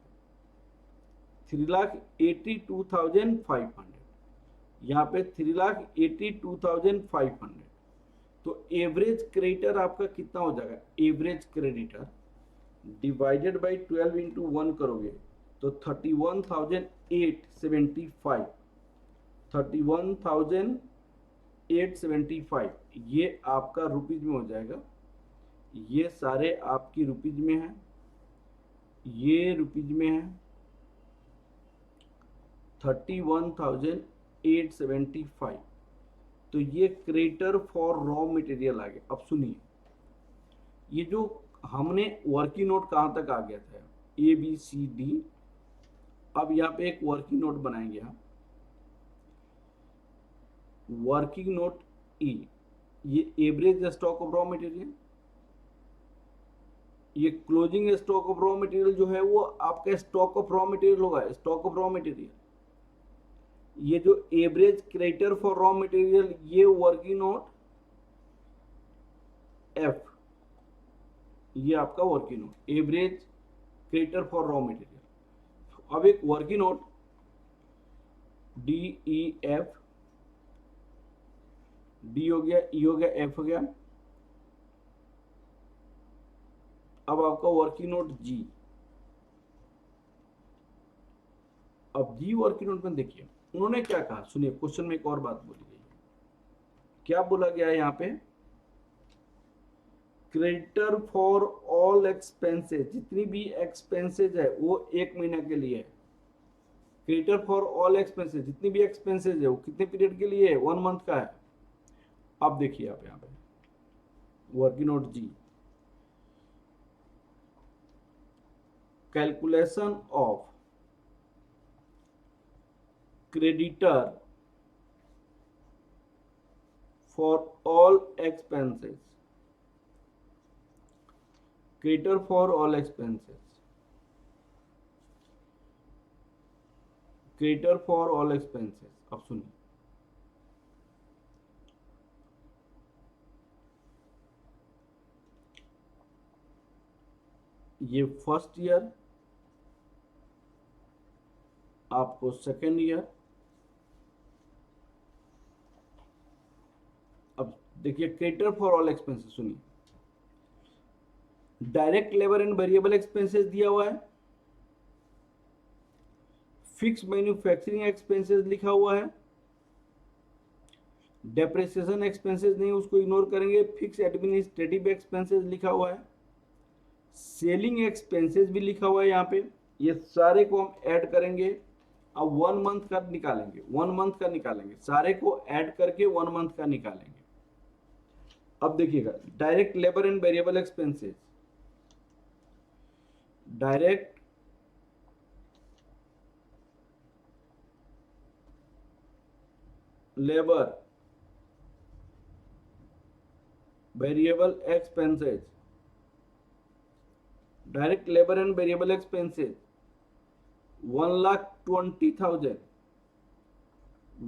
3,82,500, यहाँ पे 3,82,500। तो एवरेज क्रेडिटर आपका कितना हो जाएगा, average creditor divided by 12 into 1 करोगे तो 31,875, 31,875 ये आपका रुपीज में हो जाएगा, ये सारे आपकी रुपीज में है, ये रुपीज में है, 31,875, तो ये क्रेडिटर फॉर रॉ मटेरियल आ गया। अब सुनिए, ये जो हमने वर्किंग नोट कहां तक आ गया था, ABCD, अब यहाँ पे एक वर्किंग नोट बनाएंगे हम, वर्किंग नोट E, ये average stock of raw material, ये closing stock of raw material जो है वो आपका स्टॉक ऑफ रॉ मटेरियल होगा, स्टॉक ऑफ रॉ मटेरियल। ये जो average creditor for raw material, ये वर्किंग नोट F, ये आपका working note average creditor for raw material. अब एक वर्किंग नोट DEF, D हो गया, E हो गया, F हो गया। अब आपका वर्किंग नोट G, अब दी वर्किंग नोट में देखिए उन्होंने क्या कहा, सुनिए क्वेश्चन में एक और बात बोली गई है। क्या बोला गया है यहाँ पे, क्रेडिटर फॉर ऑल एक्सपेंसेस, जितनी भी एक्सपेंसेस है वो एक महीना के लिए है। क्रेडिटर फॉर ऑल एक्सपेंसेस, जितनी भी एक्सपेंसेस है वो कितने पीरियड के लिए है, 1 मंथ का है। अब देखिए आप यहाँ पे वर्किंग नोट जी, calculation of creditor for all expenses, creditor for all expenses, creditor for all expenses। अब सुनिए, ये फर्स्ट ईयर, आपको सेकेंड ईयर। अब देखिए क्रेडिटर फॉर ऑल एक्सपेंसेस, सुनिए, direct labour and variable expenses दिया हुआ है, फिक्स मैन्युफैक्चरिंग एक्सपेंसेस लिखा हुआ है, डेप्रिसिएशन एक्सपेंसेस नहीं, उसको इग्नोर करेंगे, फिक्स एडमिनिस्ट्रेटिव एक्सपेंसेस लिखा हुआ है, सेलिंग एक्सपेंसेस भी लिखा हुआ है यहाँ पे। ये सारे को हम ऐड करेंगे, अब 1 मंथ का निकालेंगे, 1 मंथ का निकालेंगे, सारे को ऐड करके 1 मंथ का निकालेंगे। अब देखिएगा direct labour and variable expenses, direct labour variable expenses, direct labour and variable expenses 1,20,000,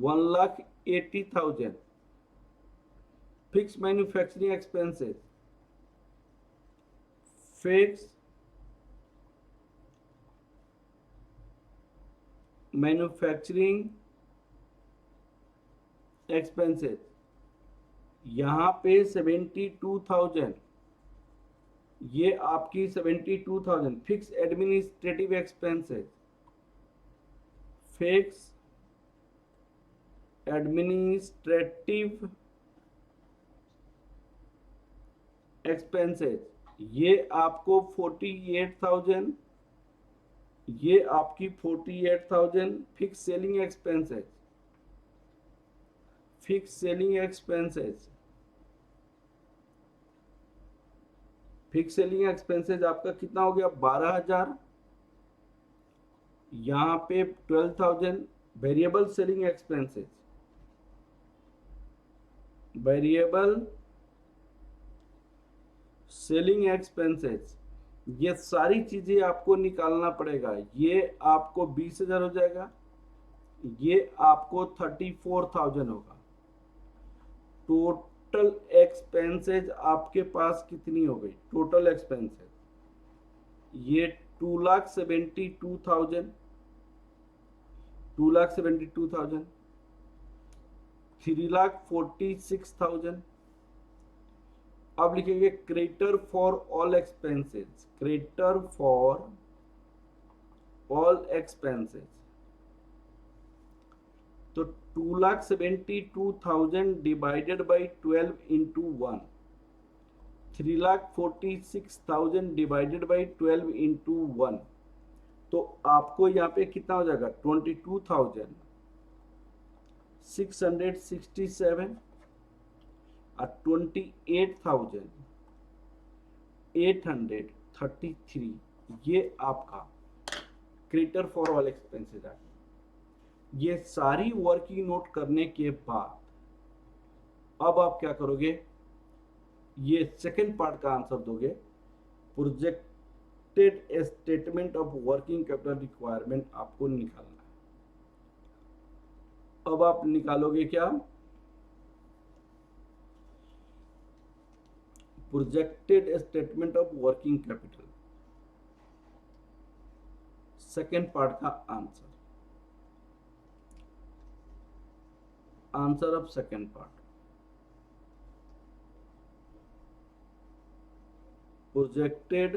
1,80,000, fix manufacturing expenses, fix manufacturing expenses यहाँ पे 72,000, ये आपकी 72,000, fix administrative expenses, fix administrative expenses ये आपको 48,000, ये आपकी 48,000, fix selling expenses, fix selling expenses, fix selling expenses आपका कितना हो गया, 12,000, यहाँ पे 12,000, variable selling expenses, variable selling expenses, ये सारी चीजें आपको निकालना पड़ेगा। ये आपको 20,000 हो जाएगा, ये आपको 34,000 होगा। टोटल एक्सपेंसेस आपके पास कितनी हो गई, टोटल एक्सपेंसेस ये 2,72,000, 2,72,000, 3,46,000। अब लिखेंगे creditor for all expenses, creditor for all expenses, तो 2,72,000 divided by 12 into 1, 3,46,000 divided by 12 into 1, तो आपको यहाँ पे कितना हो जाएगा, 22,667 और 28,833, ये आपका क्रेडिटर फॉर ऑल एक्सपेंसेस आ गया। ये सारी वर्किंग नोट करने के बाद अब आप क्या करोगे, ये सेकेंड पार्ट का आंसर दोगे, projected statement of working capital requirement आपको निकालना है। अब आप निकालोगे क्या, projected statement of working capital, second part का answer, answer of second part, projected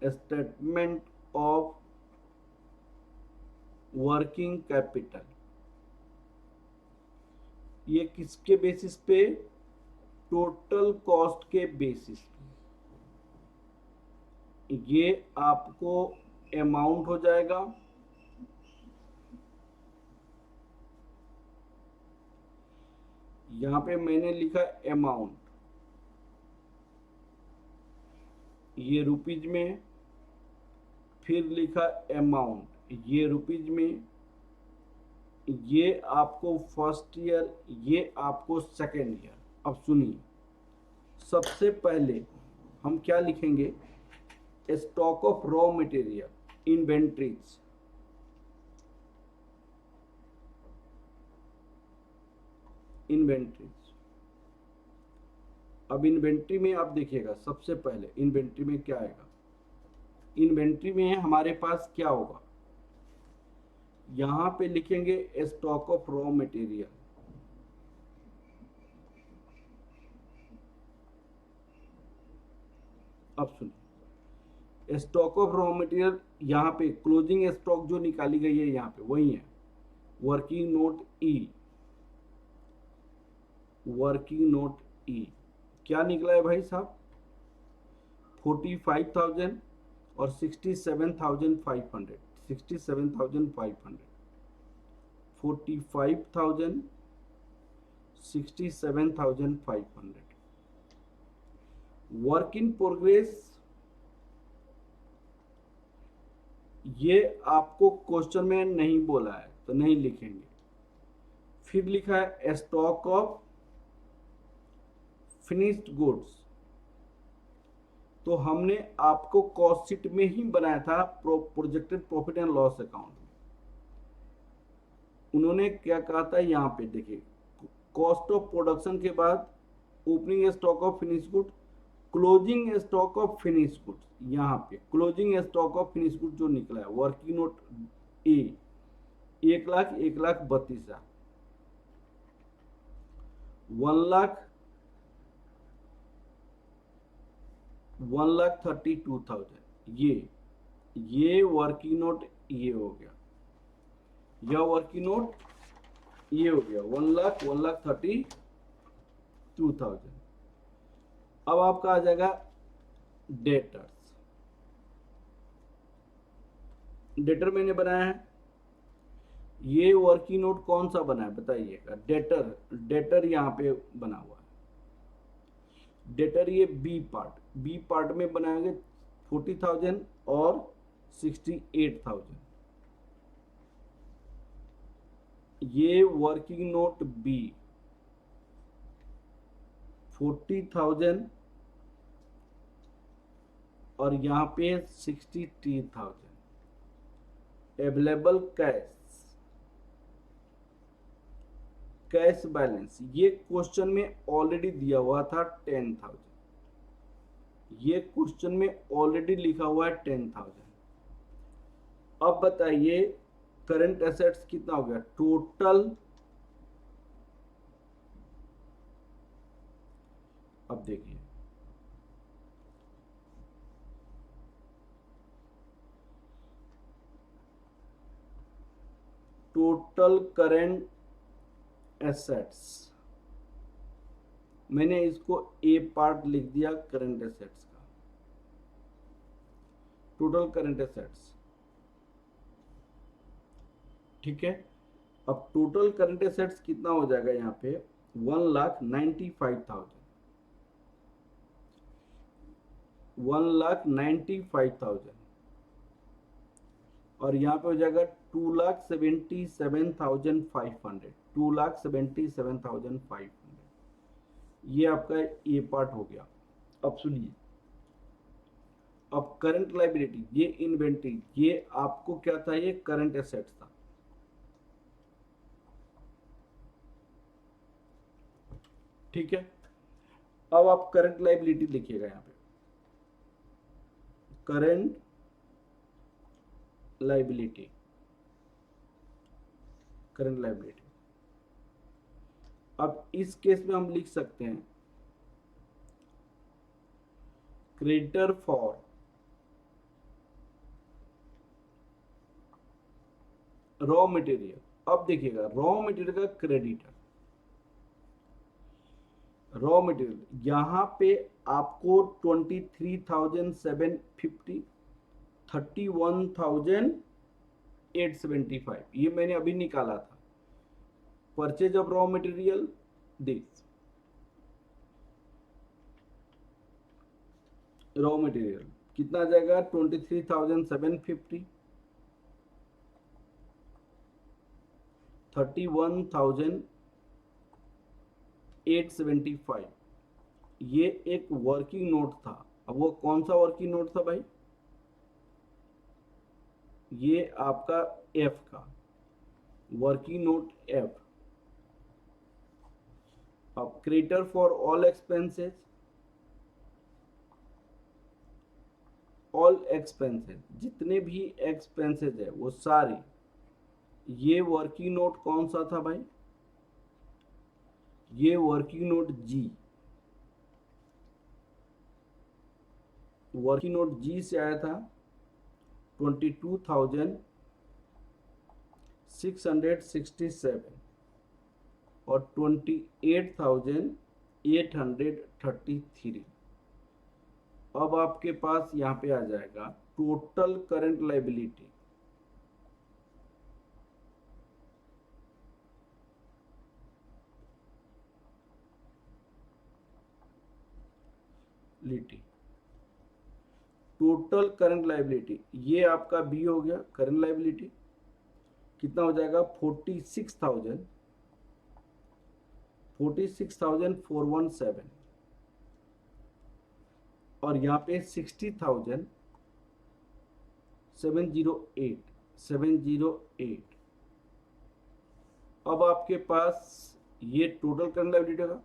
statement of working capital, ये किसके बेसिस पे? टोटल कॉस्ट के बेसिस पे। ये आपको अमाउंट हो जाएगा, यहां पे मैंने लिखा अमाउंट, ये रुपीज में, फिर लिखा अमाउंट ये रुपीज में, ये आपको फर्स्ट ईयर, ये आपको सेकेंड ईयर। अब सुनिए, सबसे पहले हम क्या लिखेंगे? Stock of raw material, inventories. Inventories, अब इन्वेंट्री में आप देखिएगा, सबसे पहले इन्वेंट्री में क्या आएगा? इन्वेंट्री में हमारे पास क्या होगा? यहां पे लिखेंगे स्टॉक ऑफ रॉ मटेरियल। अब सुनिए, स्टॉक ऑफ रॉ मटेरियल, यहाँ पे क्लोजिंग स्टॉक जो निकाली गई है यहाँ पे वही है, वर्किंग नोट ई। वर्किंग नोट ई क्या निकला है भाई साहब? 45,000 और 67,500। 67,500, 45,000, 67,500। वर्क इन प्रोग्रेस, ये आपको क्वेश्चन में नहीं बोला है तो नहीं लिखेंगे। फिर लिखा है स्टॉक ऑफ फिनिश्ड गुड्स, तो हमने आपको कॉस्ट शीट में ही बनाया था projected profit and loss account में। उन्होंने क्या कहा था? यहाँ पे देखिए, कॉस्ट ऑफ प्रोडक्शन के बाद opening stock of finish good, closing stock of finish good. यहाँ पे closing stock of finish good जो निकला है वर्किंग नोट ए, 1,32,000, 1,32,000। ये वर्किंग नोट ये हो गया, यह वर्किंग नोट ये हो गया 1,32,000। अब आपका आ जाएगा डेटर्स। डेटर मैंने बनाया है, ये वर्किंग नोट कौन सा बना है बताइएगा? डेटर, डेटर यहाँ पे बना हुआ है। डेटर ये बी पार्ट में बनाएंगे 40,000 और 68,000। ये वर्किंग नोट बी 40,000 और यहाँ पे 63,000। अवेलेबल कैश बैलेंस, ये क्वेश्चन में ऑलरेडी दिया हुआ था 10,000। ये क्वेश्चन में ऑलरेडी लिखा हुआ है 10,000। अब बताइए करंट एसेट्स कितना हो गया टोटल? अब देखिए, टोटल करंट एसेट्स, मैंने इसको ए पार्ट लिख दिया करंट एसेट्स का। टोटल करंट एसेट्स, ठीक है। अब टोटल करंट एसेट्स कितना हो जाएगा यहाँ पे? 1,95,000, 1,95,000। और यहाँ पे हो जाएगा 2,77,500, 2,77,500। ये आपका ए पार्ट हो गया। अब सुनिए, अब करंट लायबिलिटी, ये इन्वेंट्री, ये आपको क्या था? ये करंट एसेट्स था, ठीक है। अब आप करंट लायबिलिटी लिखिएगा यहाँ पे, करंट लायबिलिटी, करंट लायबिलिटी। अब इस केस में हम लिख सकते हैं क्रेडिटर फॉर रॉ मटेरियल, अब देखिएगा रॉ मटेरियल का क्रेडिटर, रॉ मटेरियल यहाँ पे आपको 23,750, 31,875 ये मैंने अभी निकाला था। Purchase of raw material this, raw material कितना आ जाएगा 23,750, 31,875 ये एक वर्किंग नोट था। अब वो कौन सा वर्किंग नोट था भाई, ये आपका एफ का वर्किंग नोट एफ। अब creditor for all expenses, all expenses जितने भी एक्सपेंसेस है वो सारे, ये वर्किंग नोट कौन सा था भाई, ये वर्किंग नोट जी, वर्किंग नोट जी से आया था 22,667 और 28,833। अब आपके पास यहाँ पे आ जाएगा total current liability, total current liability ये आपका बी हो गया। करंट लाइबिलिटी कितना हो जाएगा 46,417 और यहाँ पे 60,708। अब आपके पास ये टोटल करंट लाइबिलिटी होगा।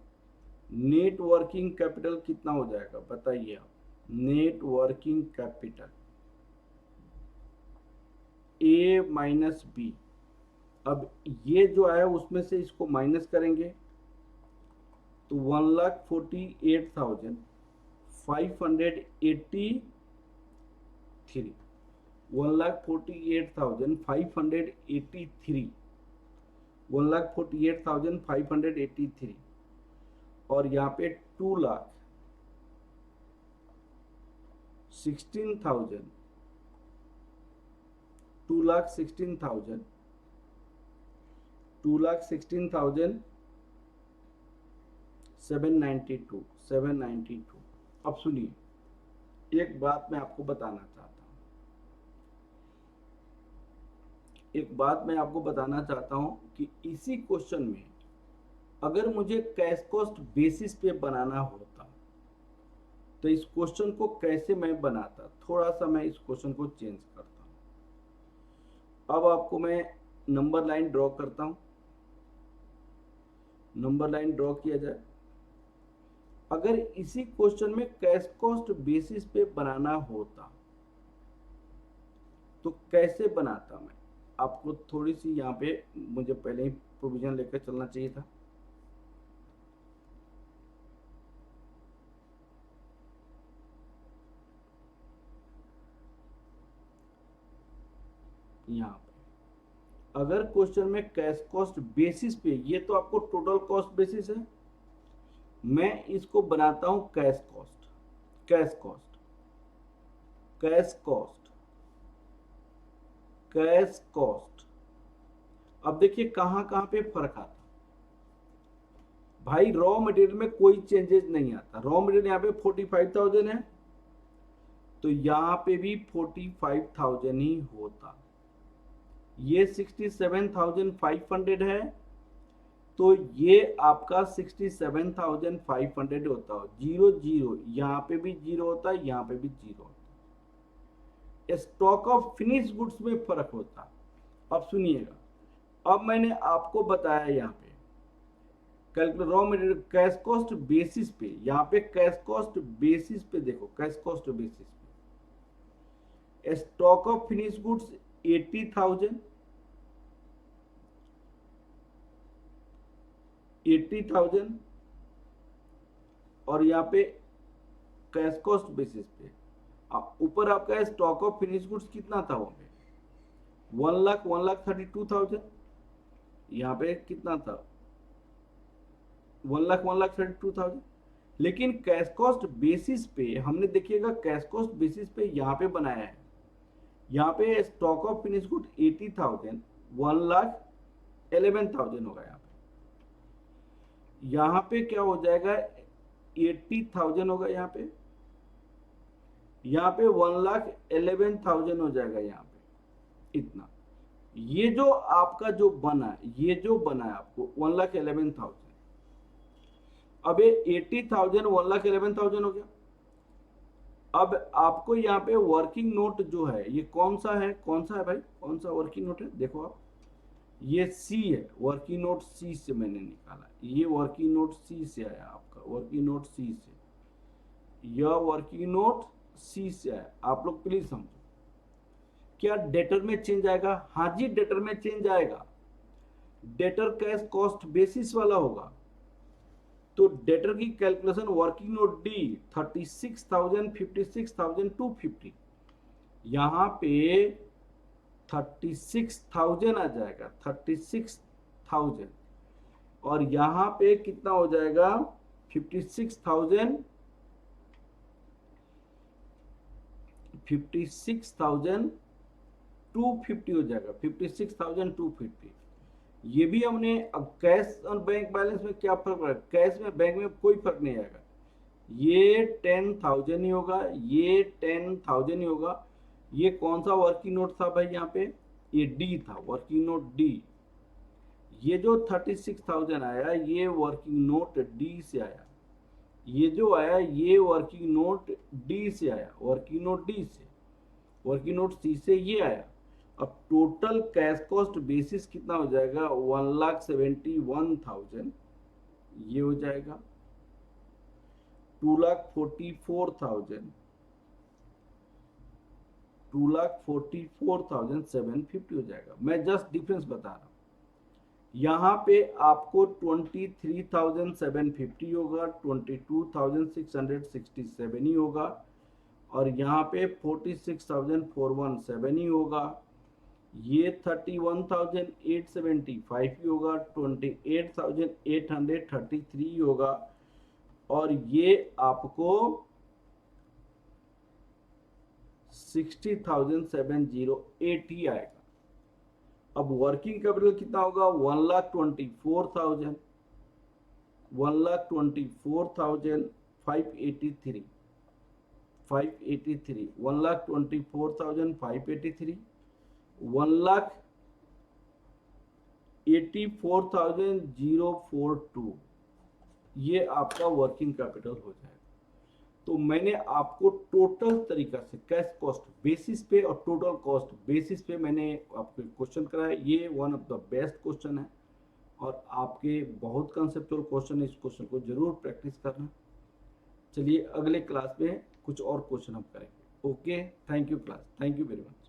नेट वर्किंग कैपिटल कितना हो जाएगा बताइए आप, net working capital A minus B. अब ये जो आया उसमें से इसको माइनस करेंगे तो 1,48,583, 1,48,583, 1,48,583 और यहाँ पे 2,16,000, 792। अब सुनिए, एक बात मैं आपको बताना चाहता हूँ, कि इसी क्वेश्चन में अगर मुझे कैश कॉस्ट बेसिस पे बनाना होता तो इस क्वेश्चन को कैसे मैं बनाता, थोड़ा सा मैं इस क्वेश्चन को चेंज करता हूँ। अब आपको मैं नंबर लाइन ड्रॉ करता हूँ, नंबर लाइन ड्रॉ किया जाए। अगर इसी क्वेश्चन में कैश कॉस्ट बेसिस पे बनाना होता तो कैसे बनाता मैं, आपको थोड़ी सी यहाँ पे मुझे पहले ही प्रोविजन लेकर चलना चाहिए था। यहाँ पे अगर क्वेश्चन में कैश कॉस्ट बेसिस पे, ये तो आपको टोटल कॉस्ट बेसिस है, मैं इसको बनाता हूं cash cost, cash cost, cash cost, cash cost. अब देखिए कहां कहां पे फर्क आता भाई, रॉ मटेरियल में कोई चेंजेस नहीं आता। रॉ मटेरियल यहाँ पे 45,000 है तो यहाँ पे भी 45,000 ही होता। ये 67,500 है तो ये आपका 67,500 होता है। 0 0 यहाँ पे भी 0 होता है, यहाँ पे भी 0 होता है। स्टॉक ऑफ फिनिश गुड्स में फर्क होता। अब सुनिएगा, अब मैंने आपको बताया यहाँ पे calculate raw material cash cost basis पे, यहाँ पे कैश कॉस्ट बेसिस पे देखो, कैश कॉस्ट बेसिस पे स्टॉक ऑफ फिनिश गुड्स 80,000, 80,000 और यहाँ पे कैश कॉस्ट बेसिस पे ऊपर आपका स्टॉक ऑफ फिनिश गुड्स कितना था वहां पे 1,32,000, यहाँ पे कितना था 1,32,000। लेकिन कैश कॉस्ट बेसिस पे हमने देखिएगा, कैश कॉस्ट बेसिस पे यहाँ पे बनाया है, यहाँ पे स्टॉक ऑफ फिनिश गुड 80,000, 1,11,000 होगा यहाँ पे क्या हो जाएगा 80,000 होगा यहाँ पे 1,11,000 हो जाएगा यहाँ पे इतना। ये जो आपका जो बना है आपको 1,11,000, अब ये 80,000 1,11,000 हो गया। अब आपको यहाँ पे वर्किंग नोट जो है ये कौन सा है भाई, कौन सा वर्किंग नोट है, देखो आप, ये सी है, वर्किंग नोट सी से मैंने निकाला, ये वर्किंग नोट सी से आया आपका, वर्किंग नोट सी से, यह वर्किंग नोट सी से आया। आप लोग प्लीज समझो, क्या डेटर में चेंज आएगा? हाँ जी, डेटर में चेंज आएगा। डेटर कैश कॉस्ट बेसिस वाला होगा, तो डेटर की कैलकुलेशन वर्किंग नोट डी 36,000, 56,250, यहाँ पे 36,000 आ जाएगा, 36,000, और यहाँ पे कितना हो जाएगा 56,000 250 हो जाएगा, 56,250। ये भी हमने, अब कैश और बैंक बैलेंस में क्या फर्क है, कैश में बैंक में कोई फर्क नहीं आएगा, ये 10,000 ही होगा, ये 10,000 ही होगा। ये कौन सा वर्किंग नोट था भाई, यहाँ पे ये डी था, वर्किंग नोट डी। ये जो 36,000 आया ये वर्किंग नोट डी से आया, ये जो आया ये वर्किंग नोट डी से आया, वर्किंग नोट डी से, वर्किंग नोट सी से ये आया। अब टोटल कैश कॉस्ट बेसिस कितना हो जाएगा 1,71,000, ये हो जाएगा 2,44,000, 2,44,750 हो जाएगा। मैं जस्ट डिफरेंस बता रहा हूं, यहाँ पे आपको 23,750 होगा, 22,667 ही होगा, और यहाँ पे 46,417 ही होगा, ये 31,875 ही होगा, 28,833 होगा, और ये आपको 60,708 ही आएगा। अब वर्किंग कैपिटल कितना होगा 1,24,000, 1,24,583, 1,24,583, 1,84,042, ये आपका वर्किंग कैपिटल हो जाएगा। तो मैंने आपको टोटल तरीका से कैश कॉस्ट बेसिस पे और टोटल कॉस्ट बेसिस पे मैंने आपको क्वेश्चन कराया। ये one of the best question है और आपके बहुत कंसेप्चुअल क्वेश्चन है, इस क्वेश्चन को जरूर प्रैक्टिस करना। चलिए अगले क्लास में कुछ और क्वेश्चन हम करेंगे। Okay, thank you class, thank you very much.